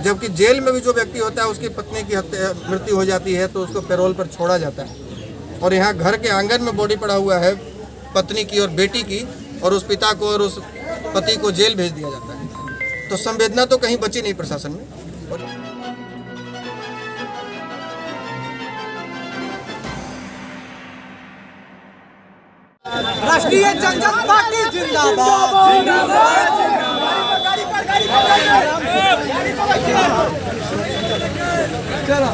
जबकि जेल में भी जो व्यक्ति होता है उसकी पत्नी की मृत्यु हो जाती है तो उसको पैरोल पर छोड़ा जाता है, और यहाँ घर के आंगन में बॉडी पड़ा हुआ है पत्नी की और बेटी की, और उस पिता को और उस पति को जेल भेज दिया जाता है। तो संवेदना तो कहीं बची नहीं प्रशासन में। राष्ट्रीय जनता पार्टी जिंदाबाद जिंदाबाद चलो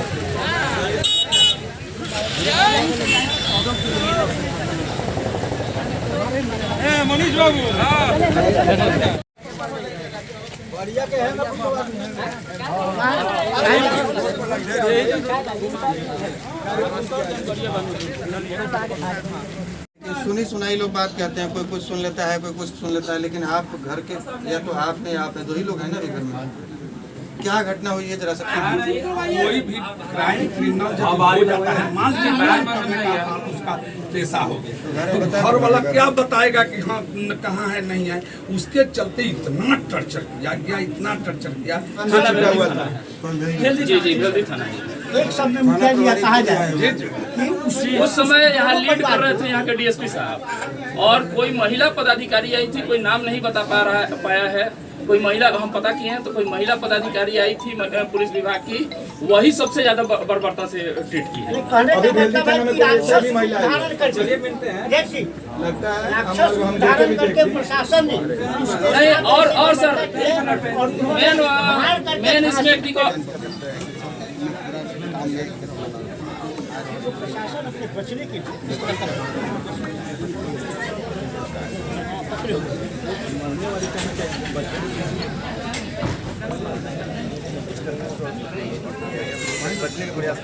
मनीष बाबू बढ़िया के है सुनी सुनाई लोग बात कहते हैं, कोई कुछ सुन लेता है कोई कुछ सुन लेता है, लेकिन आप घर के या तो आप है दो ही लोग हैं ना घर में। क्या घटना हुई है जरा सा? कोई भी क्राइम क्रिमिनल जब हो जाता है मान लीजिए क्राइम करने का उसका पेशा हो गया, घर वाला क्या बताएगा कि हाँ कहाँ है नहीं है, उसके चलते इतना टर्चर किया गया, इतना टर्चर किया। एक शब्द में मुखिया जी कहा जाए उस समय यहाँ लीड कर रहे थे यहाँ के डीएसपी साहब, और कोई महिला पदाधिकारी आई थी, कोई नाम नहीं बता पाया है, कोई महिला हम पता किए हैं तो कोई महिला पदाधिकारी आई थी पुलिस विभाग की, वही सबसे ज्यादा बर्बरता से ट्रीट की है। नहीं और सर मेन इसमें प्रशासन अपने बचने के प्रयास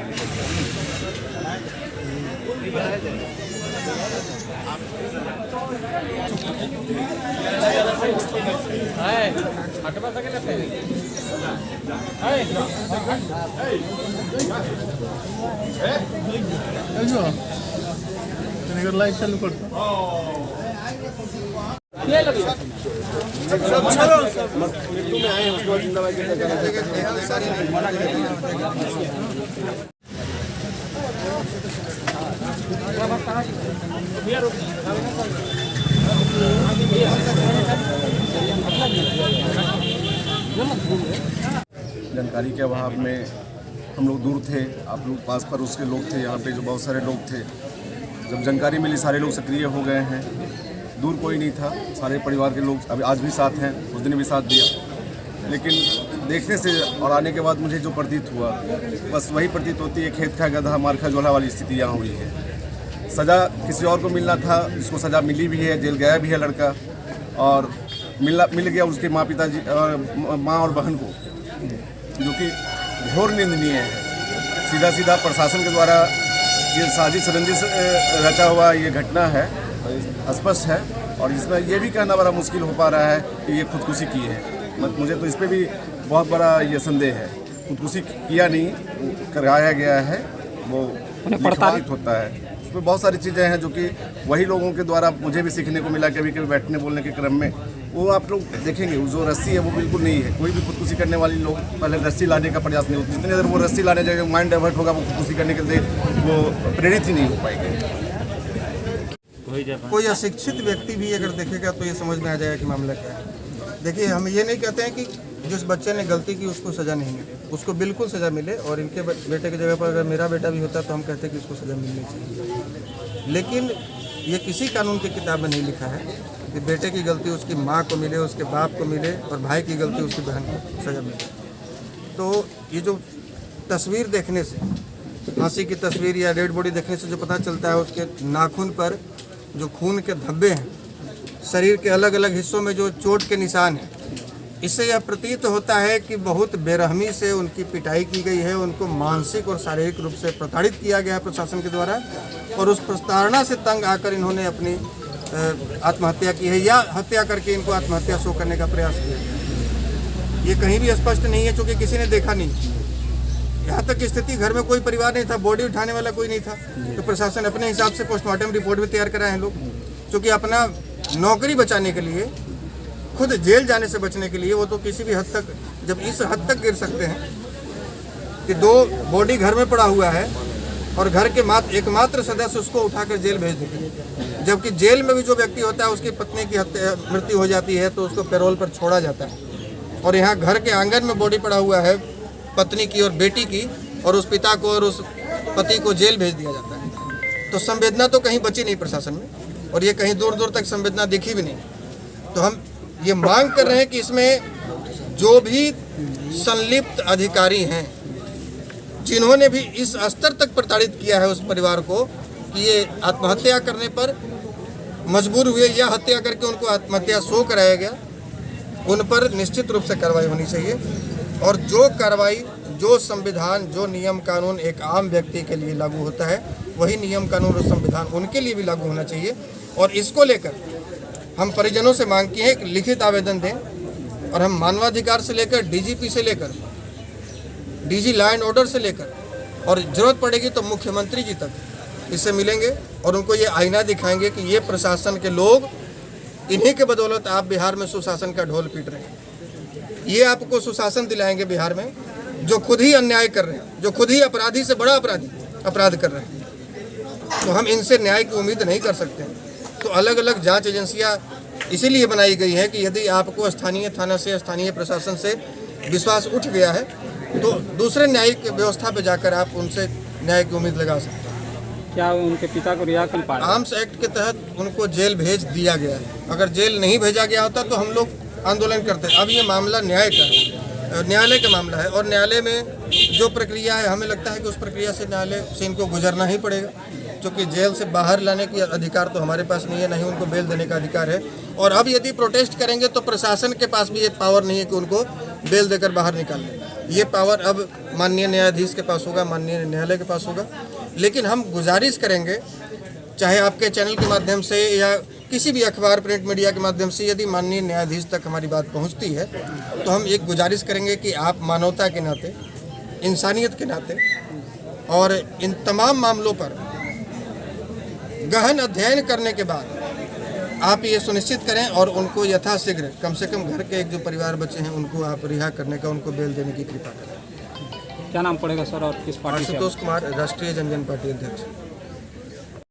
लाइट चालू करतो जानकारी के अभाव में हम लोग दूर थे, आप लोग पास पर उसके लोग थे, यहाँ पे जो बहुत सारे लोग थे। जब जानकारी मिली सारे लोग सक्रिय हो गए हैं, दूर कोई नहीं था, सारे परिवार के लोग अभी आज भी साथ हैं, उस दिन भी साथ दिया। लेकिन देखने से और आने के बाद मुझे जो प्रतीत हुआ बस वही प्रतीत होती है, खेत का गधा मार खा झोला वाली स्थिति यहाँ हुई है। सज़ा किसी और को मिलना था, जिसको सज़ा मिली भी है, जेल गया भी है लड़का, और मिल गया उसके माँ पिताजी माँ और बहन को, जो कि घोर निंदनीय है। सीधा सीधा प्रशासन के द्वारा ये साजिश रंजिश रचा हुआ ये घटना है, स्पष्ट है। और इसमें ये भी कहना बड़ा मुश्किल हो पा रहा है कि ये खुदकुशी की है। मुझे तो इस पर भी बहुत बड़ा ये संदेह है। खुदकुशी किया नहीं, कराया गया है, वो प्रताड़ित होता है। उसमें बहुत सारी चीज़ें हैं जो कि वही लोगों के द्वारा मुझे भी सीखने को मिला। कभी कभी बैठने बोलने के क्रम में वो आप लोग देखेंगे वो जो रस्सी है वो बिल्कुल नहीं है। कोई भी खुदकुशी करने वाली लोग पहले रस्सी लाने का प्रयास नहीं होता। जितनी देर वो रस्सी लाने जाएगा माइंड डाइवर्ट होगा, वो खुदकुशी करने के लिए वो प्रेरित ही नहीं हो पाएंगे। कोई अशिक्षित व्यक्ति भी अगर देखेगा तो ये समझ में आ जाएगा कि मामला क्या है। देखिए, हम ये नहीं कहते हैं कि जिस बच्चे ने गलती की उसको सज़ा नहीं मिले, उसको बिल्कुल सज़ा मिले। और इनके बेटे की जगह पर अगर मेरा बेटा भी होता तो हम कहते हैं कि उसको सज़ा मिलनी चाहिए। लेकिन ये किसी कानून की किताब में नहीं लिखा है कि बेटे की गलती उसकी माँ को मिले, उसके बाप को मिले, और भाई की गलती उसकी बहन को सज़ा मिले। तो ये जो तस्वीर देखने से, फांसी की तस्वीर या डेड बॉडी देखने से जो पता चलता है, उसके नाखून पर जो खून के धब्बे हैं, शरीर के अलग अलग हिस्सों में जो चोट के निशान हैं, इससे यह प्रतीत होता है कि बहुत बेरहमी से उनकी पिटाई की गई है। उनको मानसिक और शारीरिक रूप से प्रताड़ित किया गया है प्रशासन के द्वारा, और उस प्रताड़ना से तंग आकर इन्होंने अपनी आत्महत्या की है, या हत्या करके इनको आत्महत्या शो करने का प्रयास किया गया। ये कहीं भी स्पष्ट नहीं है, चूँकि किसी ने देखा नहीं। यहाँ तक की स्थिति, घर में कोई परिवार नहीं था, बॉडी उठाने वाला कोई नहीं था, तो प्रशासन अपने हिसाब से पोस्टमार्टम रिपोर्ट भी तैयार कराए हैं लोग, क्योंकि अपना नौकरी बचाने के लिए खुद जेल जाने से बचने के लिए वो तो किसी भी हद तक, जब इस हद तक गिर सकते हैं कि 2 बॉडी घर में पड़ा हुआ है और घर के एकमात्र सदस्य उसको उठाकर जेल भेज देते, जबकि जेल में भी जो व्यक्ति होता है उसकी पत्नी की मृत्यु हो जाती है तो उसको पैरोल पर छोड़ा जाता है, और यहाँ घर के आंगन में बॉडी पड़ा हुआ है पत्नी की और बेटी की, और उस पिता को और उस पति को जेल भेज दिया जाता है। तो संवेदना तो कहीं बची नहीं प्रशासन में, और ये कहीं दूर दूर तक संवेदना दिखी भी नहीं। तो हम ये मांग कर रहे हैं कि इसमें जो भी संलिप्त अधिकारी हैं, जिन्होंने भी इस स्तर तक प्रताड़ित किया है उस परिवार को कि ये आत्महत्या करने पर मजबूर हुए या हत्या करके उनको आत्महत्या शो कराया गया, उन पर निश्चित रूप से कार्रवाई होनी चाहिए। और जो कार्रवाई, जो संविधान, जो नियम कानून एक आम व्यक्ति के लिए लागू होता है, वही नियम कानून और संविधान उनके लिए भी लागू होना चाहिए। और इसको लेकर हम परिजनों से मांग की है कि लिखित आवेदन दें, और हम मानवाधिकार से लेकर डीजीपी से लेकर डीजी लॉ एंड ऑर्डर से लेकर, और जरूरत पड़ेगी तो मुख्यमंत्री जी तक इससे मिलेंगे और उनको ये आईना दिखाएंगे कि ये प्रशासन के लोग, इन्हीं के बदौलत आप बिहार में सुशासन का ढोल पीट रहे हैं। ये आपको सुशासन दिलाएंगे बिहार में, जो खुद ही अन्याय कर रहे हैं, जो खुद ही अपराधी से बड़ा अपराध कर रहे हैं। तो हम इनसे न्याय की उम्मीद नहीं कर सकते। तो अलग अलग जांच एजेंसियां इसीलिए बनाई गई है कि यदि आपको स्थानीय थाना से, स्थानीय प्रशासन से विश्वास उठ गया है तो दूसरे न्यायिक व्यवस्था पे जाकर आप उनसे न्याय की उम्मीद लगा सकते हैं। क्या उनके पिता को रिहा कर पाया? आर्म्स एक्ट के तहत उनको जेल भेज दिया गया है। अगर जेल नहीं भेजा गया होता तो हम लोग आंदोलन करते। अब ये मामला न्याय का है, न्यायालय का मामला है, और न्यायालय में जो प्रक्रिया है, हमें लगता है कि उस प्रक्रिया से न्यायालय से इनको गुजरना ही पड़ेगा, क्योंकि जेल से बाहर लाने की अधिकार तो हमारे पास नहीं है, नहीं उनको बेल देने का अधिकार है। और अब यदि प्रोटेस्ट करेंगे तो प्रशासन के पास भी ये पावर नहीं है कि उनको बेल देकर बाहर निकाल लें। ये पावर अब माननीय न्यायाधीश के पास होगा, माननीय न्यायालय के पास होगा। लेकिन हम गुजारिश करेंगे, चाहे आपके चैनल के माध्यम से या किसी भी अखबार, प्रिंट मीडिया के माध्यम से, यदि माननीय न्यायाधीश तक हमारी बात पहुंचती है तो हम एक गुजारिश करेंगे कि आप मानवता के नाते, इंसानियत के नाते, और इन तमाम मामलों पर गहन अध्ययन करने के बाद आप ये सुनिश्चित करें और उनको यथाशीघ्र, कम से कम घर के एक जो परिवार बचे हैं उनको आप रिहा करने का, उनको बेल देने की कृपा करें। क्या नाम पड़ेगा सर और किस पार्टी से? आशुतोष कुमार, राष्ट्रीय जनजन पार्टी अध्यक्ष।